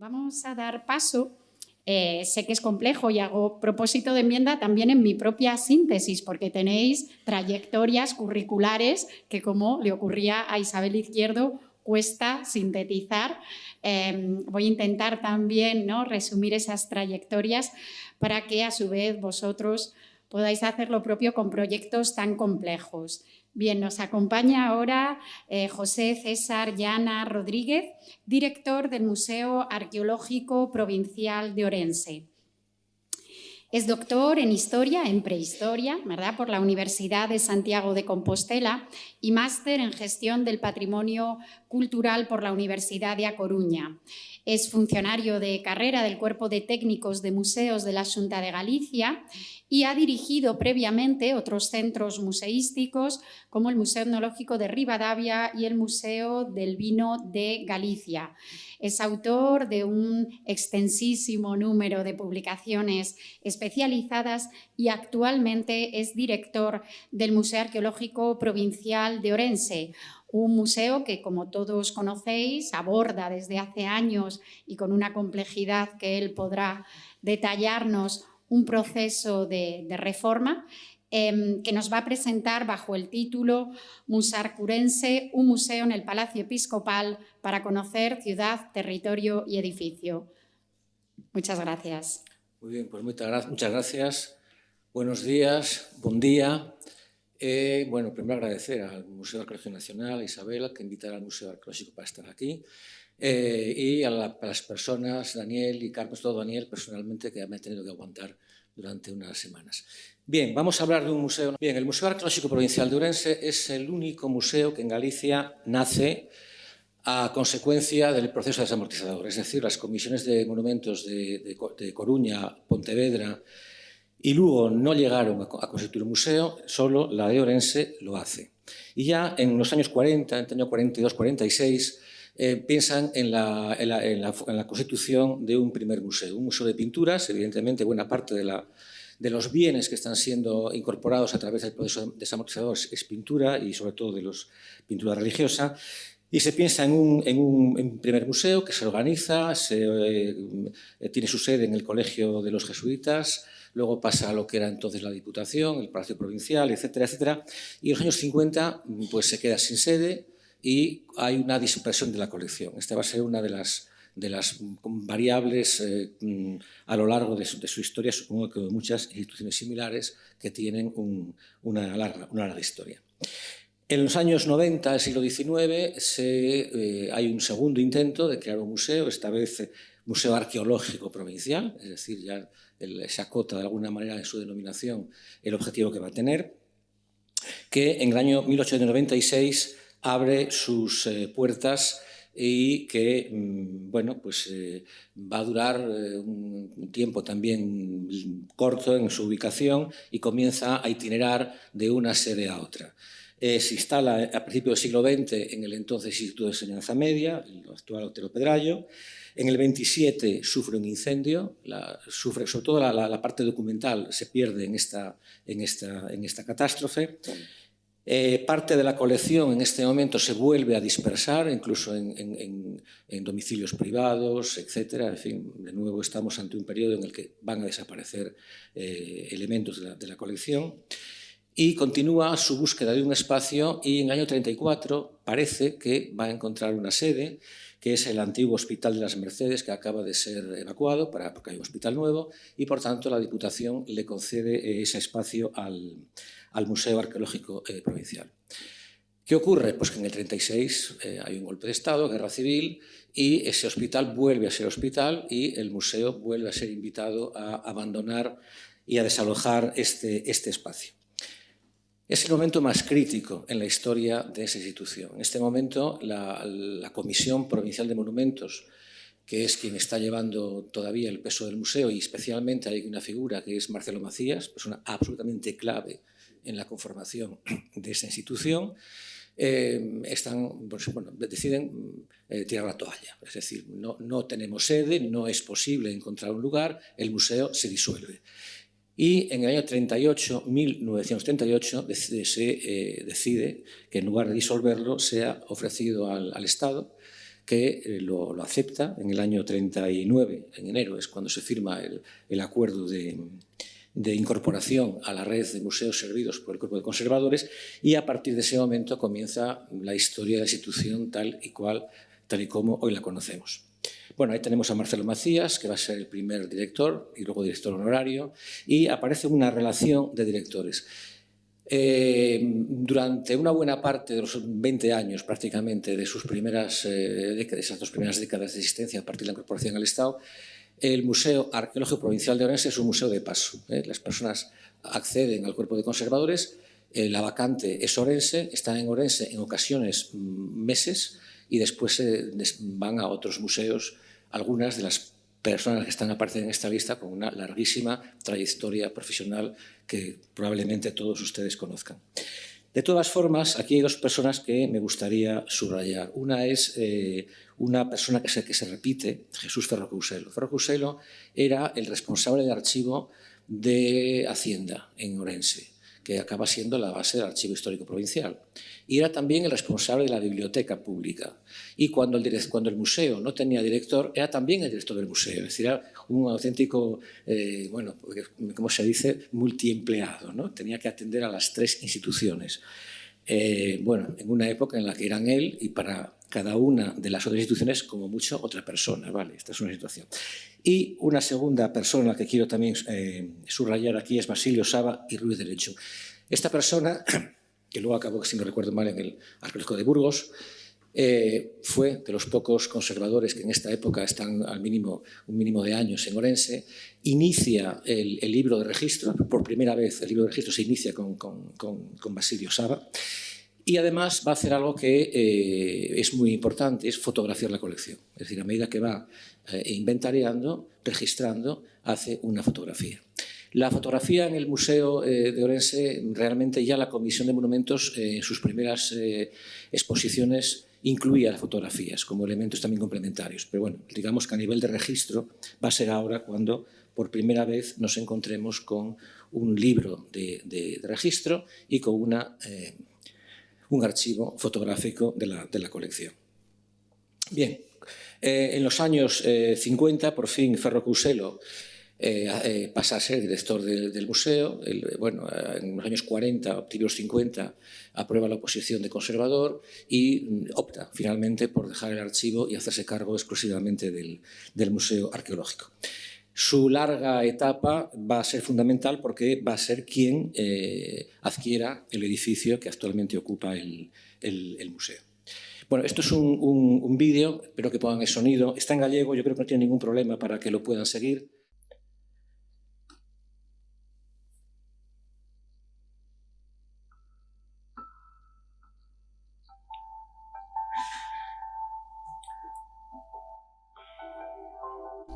Vamos a dar paso. Sé que es complejo y hago propósito de enmienda también en mi propia síntesis, porque tenéis trayectorias curriculares que, como le ocurría a Isabel Izquierdo, cuesta sintetizar. Voy a intentar también, ¿no?, resumir esas trayectorias para que, a su vez, vosotros podáis hacer lo propio con proyectos tan complejos. Bien, nos acompaña ahora José César Llana Rodríguez, director del Museo Arqueológico Provincial de Orense. Es doctor en Historia, en Prehistoria, ¿verdad?, por la Universidad de Santiago de Compostela y máster en Gestión del Patrimonio Cultural por la Universidad de A Coruña. Es funcionario de carrera del Cuerpo de Técnicos de Museos de la Xunta de Galicia y ha dirigido previamente otros centros museísticos como el Museo Etnológico de Ribadavia y el Museo del Vino de Galicia. Es autor de un extensísimo número de publicaciones especializadas y actualmente es director del Museo Arqueológico Provincial de Orense, un museo que, como todos conocéis, aborda desde hace años y con una complejidad que él podrá detallarnos un proceso de reforma que nos va a presentar bajo el título Musarcurense, un museo en el Palacio Episcopal para conocer ciudad, territorio y edificio. Muchas gracias. Muy bien, pues muchas gracias. Buenos días, buen día. Bueno, primero agradecer al Museo Arqueológico Nacional, a Isabel, que invitara al Museo Arqueológico para estar aquí, y a las personas, Daniel y Carlos, todo Daniel personalmente, que me ha tenido que aguantar durante unas semanas. Bien, vamos a hablar de un museo. Bien, el Museo Arqueológico Provincial de Orense es el único museo que en Galicia nace a consecuencia del proceso desamortizador, es decir, las comisiones de monumentos de Coruña, Pontevedra y Lugo no llegaron a constituir un museo, solo la de Orense lo hace. Y ya en los años 40, entre el año 42-46, piensan en la constitución de un primer museo, un museo de pinturas. Evidentemente, buena parte de los bienes que están siendo incorporados a través del proceso desamortizador es pintura, y sobre todo de pintura religiosa. Y se piensa en un primer museo que se organiza, tiene su sede en el Colegio de los Jesuitas, luego pasa a lo que era entonces la Diputación, el Palacio Provincial, etcétera, etcétera. Y en los años 50 pues, se queda sin sede y hay una dispersión de la colección. Esta va a ser una de las variables a lo largo de su historia, supongo que muchas instituciones similares que tienen una larga historia. En los años 90 del siglo XIX hay un segundo intento de crear un museo, esta vez Museo Arqueológico Provincial, es decir, ya se acota de alguna manera en su denominación el objetivo que va a tener, que en el año 1896 abre sus puertas y que bueno, pues, va a durar un tiempo también corto en su ubicación y comienza a itinerar de una sede a otra. Se instala a principios del siglo XX en el entonces Instituto de Enseñanza Media, el actual Otero Pedrallo. En el 27 sufre un incendio, sobre todo la parte documental se pierde en esta catástrofe. Parte de la colección en este momento se vuelve a dispersar, incluso en domicilios privados, etc. En fin, de nuevo estamos ante un periodo en el que van a desaparecer elementos de la colección. Y continúa su búsqueda de un espacio y en el año 34 parece que va a encontrar una sede, que es el antiguo Hospital de las Mercedes, que acaba de ser evacuado porque hay un hospital nuevo, y por tanto la Diputación le concede ese espacio al Museo Arqueológico Provincial. ¿Qué ocurre? Pues que en el 36 hay un golpe de Estado, guerra civil, y ese hospital vuelve a ser hospital y el museo vuelve a ser invitado a abandonar y a desalojar este espacio. Es el momento más crítico en la historia de esa institución. En este momento, la Comisión Provincial de Monumentos, que es quien está llevando todavía el peso del museo, y especialmente hay una figura que es Marcelo Macías, persona absolutamente clave en la conformación de esa institución, deciden tirar la toalla. Es decir, no tenemos sede, no es posible encontrar un lugar, el museo se disuelve. Y en el año 1938, se decide que en lugar de disolverlo sea ofrecido al Estado, que lo acepta en el año 39, en enero, es cuando se firma el acuerdo de incorporación a la red de museos servidos por el Cuerpo de Conservadores, y a partir de ese momento comienza la historia de la institución tal y como hoy la conocemos. Bueno, ahí tenemos a Marcelo Macías, que va a ser el primer director y luego director honorario, y aparece una relación de directores. Durante una buena parte de los 20 años prácticamente de sus primeras décadas, esas 2 primeras décadas de existencia a partir de la incorporación al Estado, el Museo Arqueológico Provincial de Ourense es un museo de paso. Las personas acceden al Cuerpo de Conservadores, la vacante es Ourense, están en Ourense en ocasiones meses y después van a otros museos. Algunas de las personas que aparecen en esta lista con una larguísima trayectoria profesional que probablemente todos ustedes conozcan. De todas formas, aquí hay 2 personas que me gustaría subrayar. Una es una persona que se repite, Jesús Ferro Couselo. Ferro Couselo era el responsable de archivo de Hacienda en Ourense, que acaba siendo la base del Archivo Histórico Provincial. Y era también el responsable de la biblioteca pública. Y cuando el museo no tenía director, era también el director del museo. Es decir, era un auténtico, ¿cómo se dice?, multiempleado, ¿no? Tenía que atender a las 3 instituciones. En una época en la que eran él y para cada una de las otras instituciones, como mucho, otra persona. ¿Vale? Esta es una situación. Y una segunda persona a la que quiero también subrayar aquí es Basilio Saba y Ruiz de Lecho. Esta persona, que luego acabó, si no recuerdo mal, en el Arqueológico de Burgos, fue de los pocos conservadores que en esta época están un mínimo de años en Ourense. Inicia el libro de registro, por primera vez el libro de registro se inicia con Basilio Saba, y además va a hacer algo que es muy importante, es fotografiar la colección. Es decir, a medida que va inventariando, registrando, hace una fotografía. La fotografía en el Museo de Ourense, realmente ya la Comisión de Monumentos en sus primeras exposiciones incluía las fotografías como elementos también complementarios. Pero bueno, digamos que a nivel de registro va a ser ahora cuando por primera vez nos encontremos con un libro de registro y con un archivo fotográfico de la colección. Bien, en los años 50, por fin, Ferro Couselo pasa a ser director del museo. En los años 40, obtiene los 50, aprueba la oposición de conservador y opta finalmente por dejar el archivo y hacerse cargo exclusivamente del Museo Arqueológico. Su larga etapa va a ser fundamental porque va a ser quien adquiera el edificio que actualmente ocupa el museo. Bueno, esto es un vídeo, espero que pongan el sonido. Está en gallego, yo creo que no tiene ningún problema para que lo puedan seguir.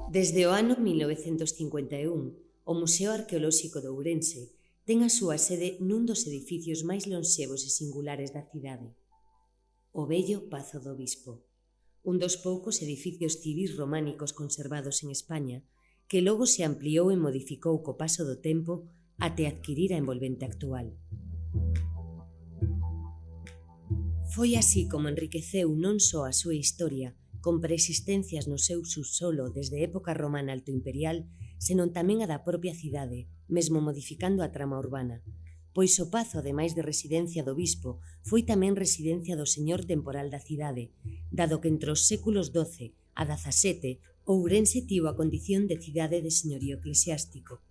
Desde o ano 1951, o Museo Arqueolóxico de Ourense ten a súa sede nun dos edificios máis lonxevos e singulares da cidade, o vello Pazo do Bispo, un dos poucos edificios civís románicos conservados en España, que logo se ampliou e modificou co paso do tempo até adquirir a envolvente actual. Foi así como enriqueceu non só a súa historia, con preexistencias no seu subsolo desde época romana altoimperial, senón tamén a da propia cidade, mesmo modificando a trama urbana, pois o pazo, ademais de residencia do bispo, foi tamén residencia do señor temporal da cidade, dado que entre os séculos XII a XVII Ourense tivo a condición de cidade de señorío eclesiástico,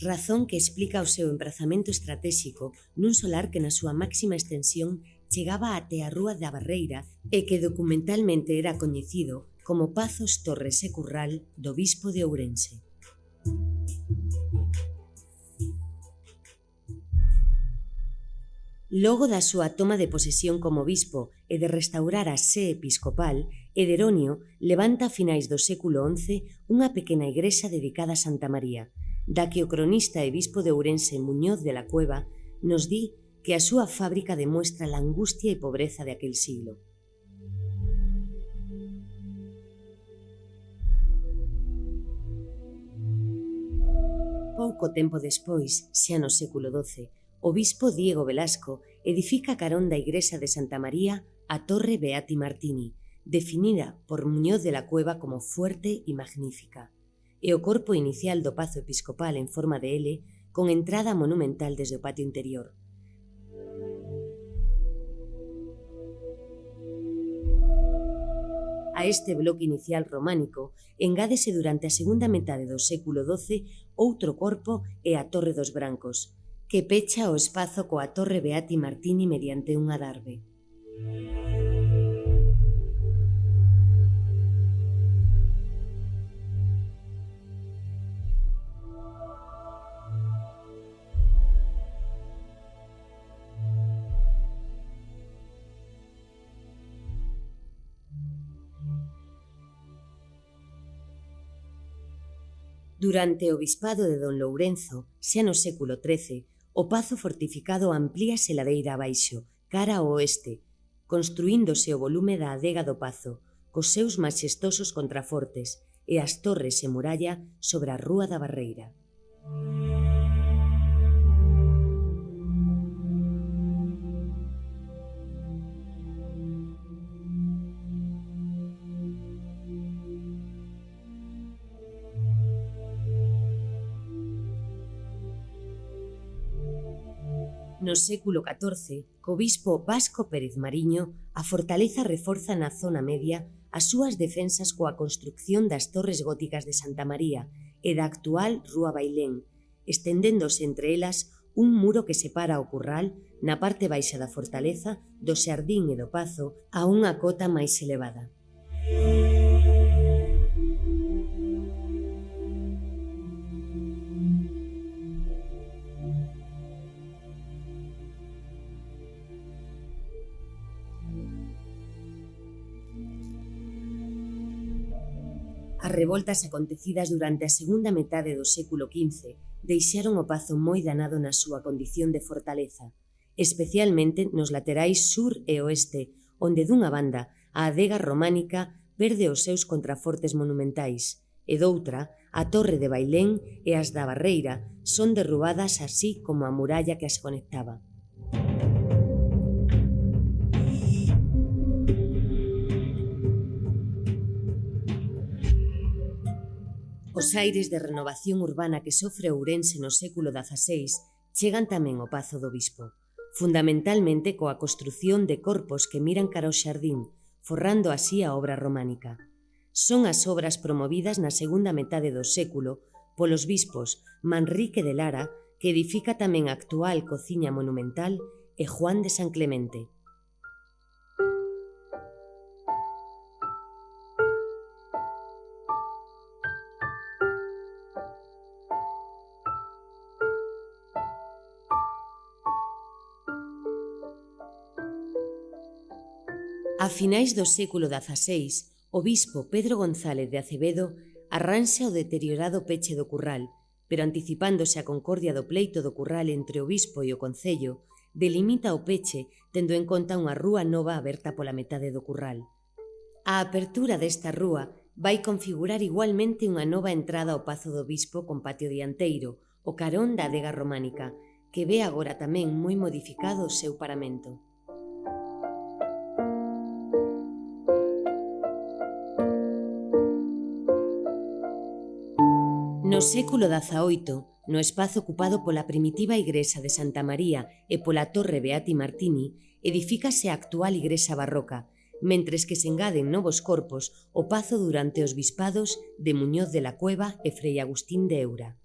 razón que explica o seu emprazamento estratéxico nun solar que na súa máxima extensión chegaba até a Rúa da Barreira e que documentalmente era coñecido como Pazos Torres e Curral do Bispo de Ourense. Logo da súa toma de posesión como bispo e de restaurar a sé episcopal, Ederonio levanta a finais do século XI unha pequena igrexa dedicada a Santa María, da que o cronista e bispo de Ourense Muñoz de la Cueva nos di que a súa fábrica demuestra la angustia e pobreza de aquel siglo. Pouco tempo despois, xa no século XII, o bispo Diego Velasco edifica carón da igrexa de Santa María a Torre Beati Martini, definida por Muñoz de la Cueva como fuerte e magnífica, e o corpo inicial do pazo episcopal en forma de L, con entrada monumental desde o patio interior. A este bloque inicial románico engádese durante a segunda metade do século XII outro corpo e a Torre dos Brancos, que pecha o espazo coa Torre Beati Martini mediante un adarve. Durante o bispado de Don Lourenzo, xa no século XIII, o pazo fortificado amplíase ladeira abaixo, cara ao oeste, construíndose o volume da adega do pazo, cos seus maxestosos contrafortes e as torres e muralla sobre a Rúa da Barreira. No século XIV, co bispo Vasco Pérez Mariño, a fortaleza reforza na zona media as súas defensas coa construcción das torres góticas de Santa María e da actual Rúa Bailén, estendéndose entre elas un muro que separa o curral, na parte baixa da fortaleza, do xardín e do pazo, a unha cota máis elevada. As revoltas acontecidas durante a segunda metade do século XV deixaron o pazo moi danado na súa condición de fortaleza, especialmente nos laterais sur e oeste, onde dunha banda a adega románica perde os seus contrafortes monumentais, e doutra, a Torre de Bailén e as da Barreira son derrubadas así como a muralla que as conectaba. Os aires de renovación urbana que sofre Ourense no século XVI chegan tamén ao Pazo do Bispo, fundamentalmente coa construción de corpos que miran cara ao xardín, forrando así a obra románica. Son as obras promovidas na segunda metade do século polos bispos Manrique de Lara, que edifica tamén a actual cociña monumental, e Juan de San Clemente. A finais do século XVI, o bispo Pedro González de Acevedo arranxa o deteriorado peche do curral, pero anticipándose a concordia do pleito do curral entre o bispo e o concello, delimita o peche tendo en conta unha rúa nova aberta pola metade do curral. A apertura desta rúa vai configurar igualmente unha nova entrada ao Pazo do Bispo con patio dianteiro, o carón da adega románica, que ve agora tamén moi modificado o seu paramento. No século XVIII, no espazo ocupado pola primitiva igrexa de Santa María e pola Torre Beati Martini, edifícase a actual igrexa barroca, mentres que se engaden novos corpos ao pazo durante os bispados de Muñoz de la Cueva e Frei Agustín de Eura.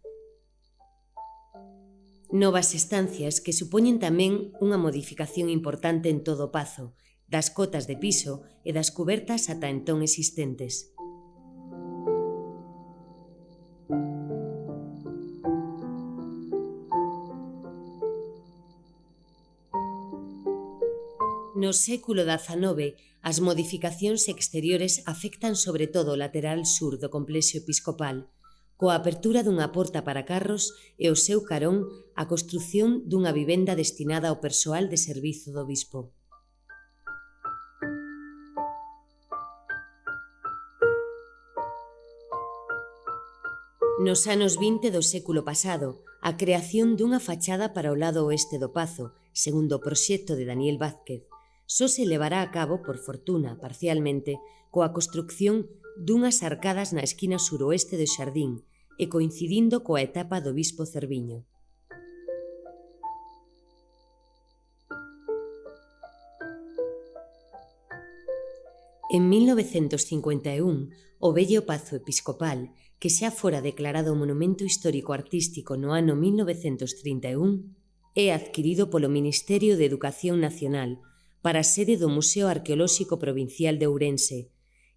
Novas estancias que supoñen tamén unha modificación importante en todo o pazo, das cotas de piso e das cubertas ata entón existentes. No século XIX, as modificacións exteriores afectan sobre todo o lateral sur do complexo episcopal, coa apertura dunha porta para carros e o seu carón a construción dunha vivenda destinada ao persoal de servizo do bispo. Nos anos 20 do século pasado, a creación dunha fachada para o lado oeste do pazo, segundo o proxecto de Daniel Vázquez, só se levará a cabo, por fortuna, parcialmente, coa construcción dunhas arcadas na esquina suroeste do xardín e coincidindo coa etapa do bispo Cerviño. En 1951, o vello Pazo Episcopal, que xa fora declarado Monumento Histórico Artístico no ano 1931, é adquirido polo Ministerio de Educación Nacional para a sede do Museo Arqueolóxico Provincial de Ourense,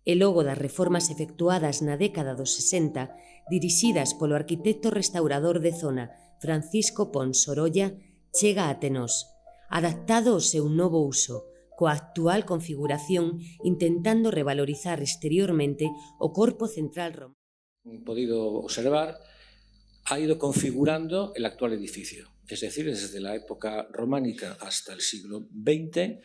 e logo das reformas efectuadas na década dos 60, dirixidas polo arquitecto restaurador de zona Francisco Pons Sorolla, chega a nós, adaptado ao seu novo uso, coa actual configuración intentando revalorizar exteriormente o corpo central romano. Podido observar, ha ido configurando el actual edificio. Es decir, desde la época románica hasta el siglo XX,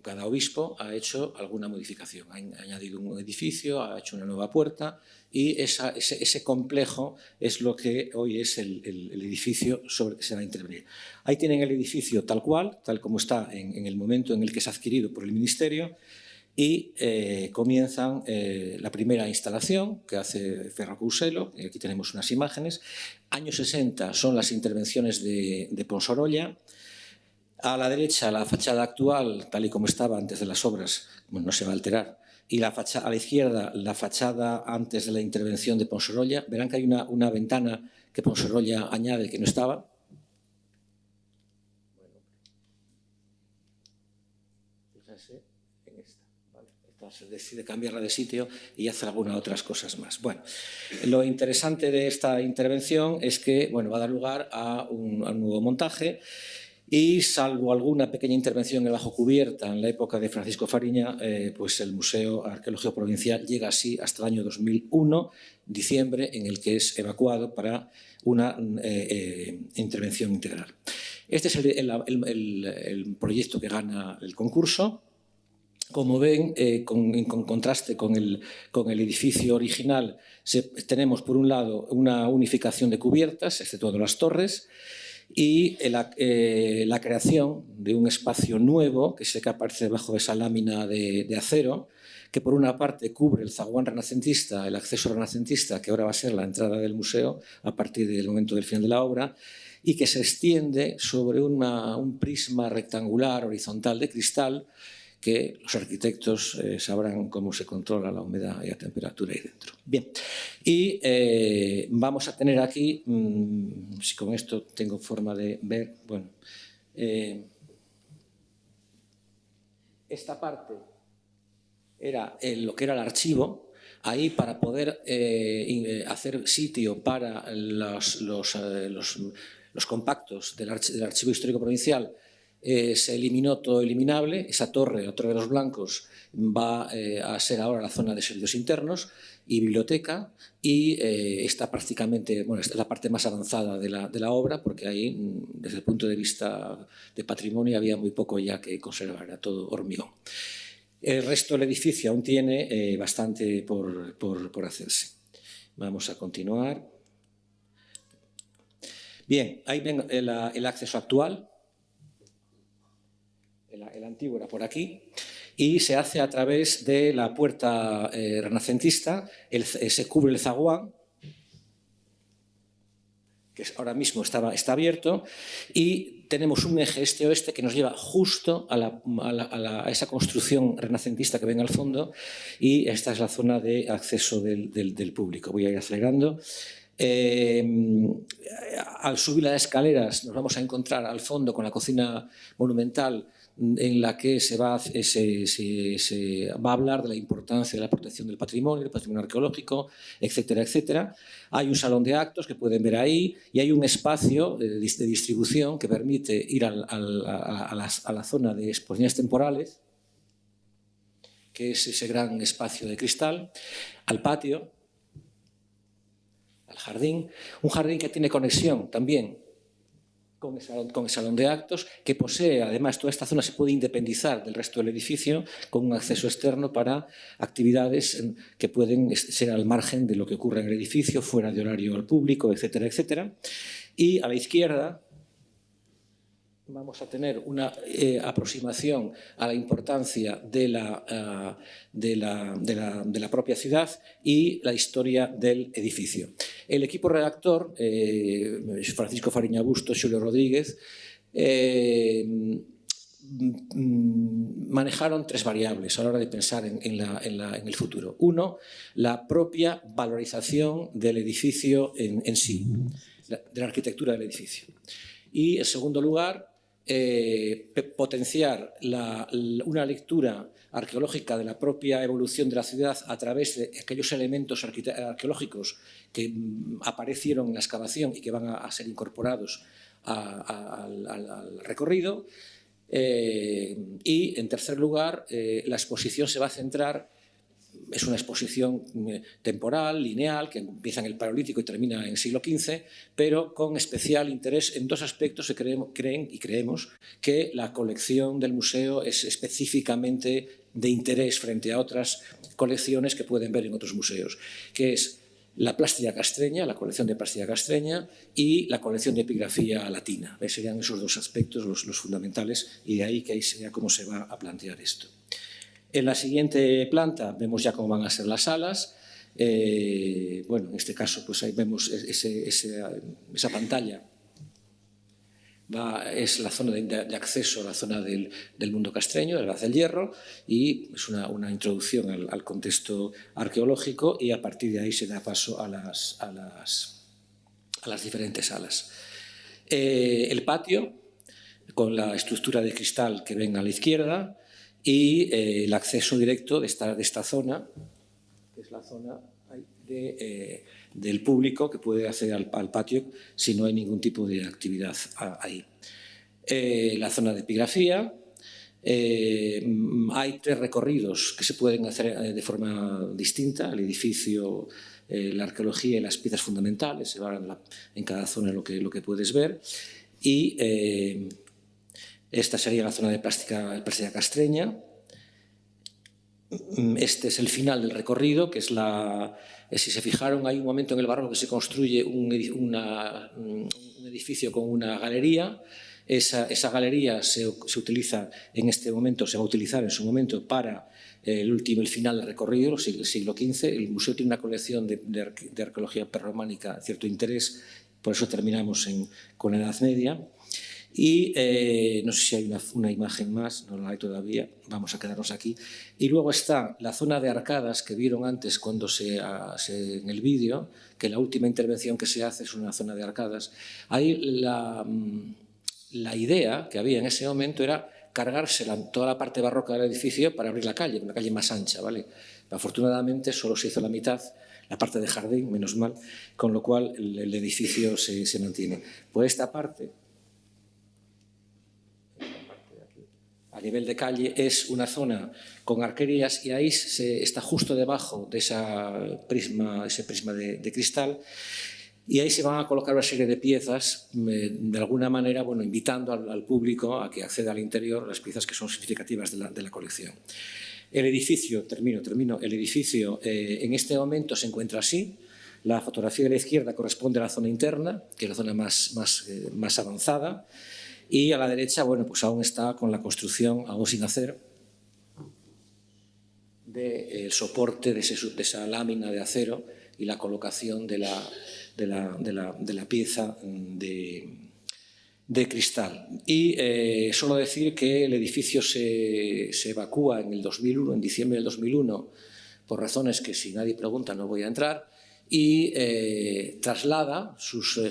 cada obispo ha hecho alguna modificación. Ha añadido un edificio, ha hecho una nueva puerta y ese complejo es lo que hoy es el edificio sobre el que se va a intervenir. Ahí tienen el edificio tal cual, tal como está en el momento en el que es adquirido por el Ministerio, y comienzan la primera instalación que hace Ferro Couselo. Aquí tenemos unas imágenes. Años 60 son las intervenciones de Pons Sorolla. A la derecha la fachada actual, tal y como estaba antes de las obras, bueno, no se va a alterar. Y a la izquierda la fachada antes de la intervención de Pons Sorolla. Verán que hay una ventana que Pons Sorolla añade que no estaba. Fíjense en esta. Se decide cambiarla de sitio y hacer algunas otras cosas más. Bueno, lo interesante de esta intervención es que, bueno, va a dar lugar a un nuevo montaje y, salvo alguna pequeña intervención en bajo cubierta en la época de Francisco Fariña, pues el Museo Arqueológico Provincial llega así hasta el año 2001, diciembre, en el que es evacuado para una intervención integral. Este es el proyecto que gana el concurso. Como ven, en contraste con el edificio original, tenemos por un lado una unificación de cubiertas, exceptuando las torres, y la creación de un espacio nuevo que aparece debajo de esa lámina de acero, que por una parte cubre el zaguán renacentista, el acceso renacentista, que ahora va a ser la entrada del museo a partir del momento del final de la obra, y que se extiende sobre un prisma rectangular horizontal de cristal, que los arquitectos sabrán cómo se controla la humedad y la temperatura ahí dentro. Bien, y vamos a tener aquí, si con esto tengo forma de ver, bueno, esta parte era lo que era el archivo. Ahí, para poder hacer sitio para los compactos del Archivo Histórico Provincial, se eliminó todo eliminable. Esa torre, la Torre de los Blancos, va a ser ahora la zona de servicios internos y biblioteca, y está prácticamente, bueno, es la parte más avanzada de la obra, porque ahí, desde el punto de vista de patrimonio, había muy poco ya que conservar, era todo hormigón. El resto del edificio aún tiene bastante por hacerse. Vamos a continuar. Bien, ahí ven el acceso actual. El antiguo era por aquí, y se hace a través de la puerta renacentista. Se cubre el zaguán, que ahora mismo está abierto, y tenemos un eje este-oeste que nos lleva justo a esa construcción renacentista que ven al fondo, y esta es la zona de acceso del público. Voy a ir acelerando. Al subir las escaleras nos vamos a encontrar al fondo con la cocina monumental, en la que se va a hablar de la importancia de la protección del patrimonio arqueológico, etcétera, etcétera. Hay un salón de actos que pueden ver ahí, y hay un espacio de distribución que permite ir a la zona de exposiciones temporales, que es ese gran espacio de cristal, al patio, al jardín, un jardín que tiene conexión también con el salón de actos, que posee, además, toda esta zona se puede independizar del resto del edificio con un acceso externo para actividades que pueden ser al margen de lo que ocurre en el edificio, fuera de horario al público, etcétera, etcétera. Y a la izquierda vamos a tener una aproximación a la importancia de la propia ciudad y la historia del edificio. El equipo redactor, Francisco Fariña Busto, Xulio Rodríguez, manejaron tres variables a la hora de pensar en el futuro. Uno, la propia valorización del edificio en sí, de la arquitectura del edificio. Y, en segundo lugar, potenciar una lectura arqueológica de la propia evolución de la ciudad a través de aquellos elementos arqueológicos que aparecieron en la excavación y que van a ser incorporados al recorrido. Y, en tercer lugar, la exposición se va a centrar, es una exposición temporal, lineal, que empieza en el Paleolítico y termina en el siglo XV, pero con especial interés en dos aspectos que creemos que la colección del museo es específicamente de interés frente a otras colecciones que pueden ver en otros museos, que es la plástica castreña, la colección de plástica castreña y la colección de epigrafía latina. Serían esos dos aspectos los fundamentales y de ahí que ahí sería cómo se va a plantear esto. En la siguiente planta vemos ya cómo van a ser las salas. Bueno, en este caso pues ahí vemos esa pantalla. Es la zona de acceso a la zona del mundo castreño, del Raz del Hierro, y es una introducción al contexto arqueológico y a partir de ahí se da paso a las diferentes salas. El patio, con la estructura de cristal que ven a la izquierda, y el acceso directo de esta zona, que es la zona del público que puede acceder al patio si no hay ningún tipo de actividad ahí. La zona de epigrafía, hay tres recorridos que se pueden hacer de forma distinta, el edificio, la arqueología y las piezas fundamentales, se van en cada zona lo que puedes ver, y esta sería la zona de plástica castreña. Este es el final del recorrido, que es si se fijaron, hay un momento en el barroco que se construye un edificio con una galería. Esa galería se utiliza en este momento, se va a utilizar en su momento para el final del recorrido, el siglo XV. El museo tiene una colección de arqueología prerrománica de cierto interés, por eso terminamos con la Edad Media. Y no sé si hay una imagen más, no la hay todavía, vamos a quedarnos aquí. Y luego está la zona de arcadas que vieron antes cuando en el vídeo, que la última intervención que se hace es una zona de arcadas. Ahí la idea que había en ese momento era cargarse toda la parte barroca del edificio para abrir la calle, una calle más ancha, ¿vale? Afortunadamente solo se hizo la mitad, la parte de jardín, menos mal, con lo cual el edificio se mantiene. Por esta parte, a nivel de calle, es una zona con arquerías y ahí está justo debajo de ese prisma de cristal, y ahí se van a colocar una serie de piezas, de alguna manera, bueno, invitando al público a que acceda al interior las piezas que son significativas de la colección. El edificio, termino, el edificio en este momento se encuentra así. La fotografía de la izquierda corresponde a la zona interna, que es la zona más avanzada. Y a la derecha, bueno, pues aún está con la construcción, aún sin hacer, del soporte de esa lámina de acero y la colocación de la pieza de cristal. Y solo decir que el edificio se evacúa en el 2001, en diciembre del 2001, por razones que si nadie pregunta no voy a entrar, y traslada sus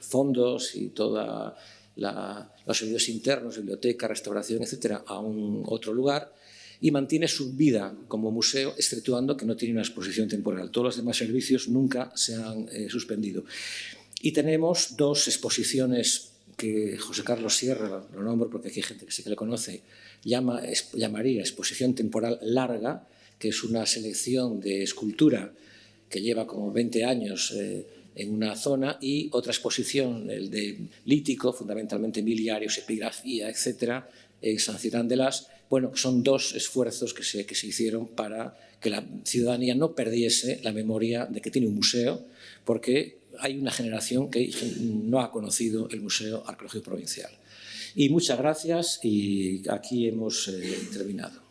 fondos y toda los servicios internos, biblioteca, restauración, etcétera, a otro lugar, y mantiene su vida como museo, exceptuando que no tiene una exposición temporal. Todos los demás servicios nunca se han suspendido. Y tenemos dos exposiciones que José Carlos Sierra, lo nombro porque aquí hay gente que sí que le conoce, llamaría exposición temporal larga, que es una selección de escultura que lleva como 20 años en una zona, y otra exposición, el de lítico, fundamentalmente miliarios, epigrafía, etcétera, en San Ciudad de las. Bueno, son dos esfuerzos que se hicieron para que la ciudadanía no perdiese la memoria de que tiene un museo, porque hay una generación que no ha conocido el Museo Arqueológico Provincial. Y muchas gracias y aquí hemos terminado.